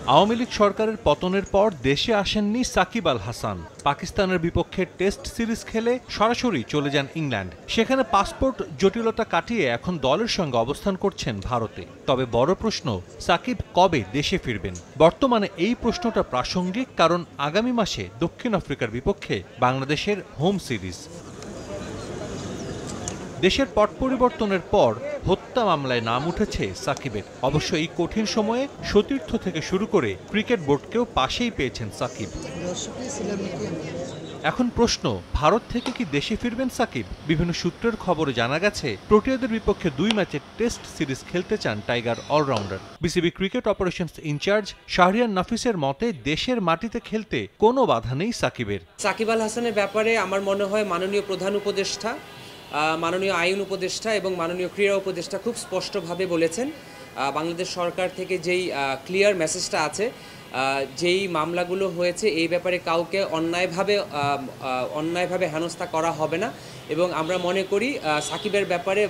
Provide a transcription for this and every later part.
আওয়ামী লীগ সরকারের পতনের পর দেশে আসেননি সাকিব আল হাসান। পাকিস্তানের বিপক্ষে টেস্ট সিরিজ খেলে সরাসরি চলে যান ইংল্যান্ড। সেখানে পাসপোর্ট জটিলতা কাটিয়ে এখন দলের সঙ্গে অবস্থান করছেন ভারতে। তবে বড় প্রশ্ন, সাকিব কবে দেশে ফিরবেন? বর্তমানে এই প্রশ্নটা প্রাসঙ্গিক, কারণ আগামী মাসে দক্ষিণ আফ্রিকার বিপক্ষে বাংলাদেশের হোম সিরিজ। দেশের পট পরিবর্তনের পর হত্যা মামলায় নাম উঠেছে সাকিবের। অবশ্য এই কঠিন সময়ে সতীর্থ থেকে শুরু করে ক্রিকেট বোর্ডকেও পাশেই পেয়েছেন সাকিব। এখন প্রশ্ন, ভারত থেকে কি দেশে ফিরবেন সাকিব? বিভিন্ন সূত্রের খবরে জানা গেছে, প্রোটিয়াদের বিপক্ষে 2 ম্যাচের টেস্ট সিরিজ খেলতে চান tiger all rounder. BCB cricket operations in charge Shahriar নাফিসের মতে, দেশের মাটিতে খেলতে কোনো বাধা নেই সাকিবের। সাকিব আল হাসানের ব্যাপারে আমার মনে হয় মাননীয় প্রধান উপদেষ্টা, মাননীয় আইন উপদেষ্টা এবং মাননীয় ক্রীড়া উপদেষ্টা খুব স্পষ্টভাবে বলেছেন, বাংলাদেশ সরকার থেকে যেই ক্লিয়ার মেসেজটা আছে, যেই মামলাগুলো হয়েছে এই ব্যাপারে কাউকে অন্যায়ভাবে হেনস্থা করা হবে না। এবং আমরা মনে করি সাকিবের ব্যাপারে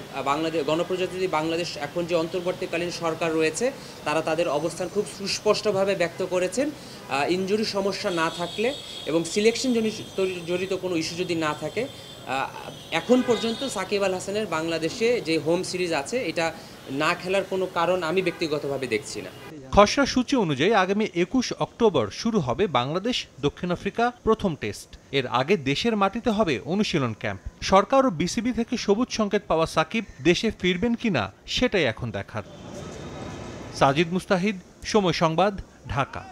গণপ্রজাতন্ত্রী বাংলাদেশ এখন যে অন্তর্বর্তীকালীন সরকার রয়েছে তারা তাদের অবস্থান খুব সুস্পষ্টভাবে ব্যক্ত করেছেন। ইনজুরি সমস্যা না থাকলে এবং সিলেকশন জড়িত কোনো ইস্যু যদি না থাকে, এখন পর্যন্ত সাকিব আল হাসানের বাংলাদেশে যে হোম সিরিজ আছে এটা না খেলার কোনো কারণ আমি ব্যক্তিগতভাবে দেখছি না। খসড়া সূচি অনুযায়ী আগামী 21 অক্টোবর শুরু হবে বাংলাদেশ দক্ষিণ আফ্রিকা প্রথম টেস্ট। এর আগে দেশের মাটিতে হবে অনুশীলন ক্যাম্প। সরকার ও বিসিবি থেকে সবুজ সংকেত পাওয়া সাকিব দেশে ফিরবেন কিনা সেটাই এখন দেখার। সাজিদ মুস্তাহিদ, সময় সংবাদ, ঢাকা।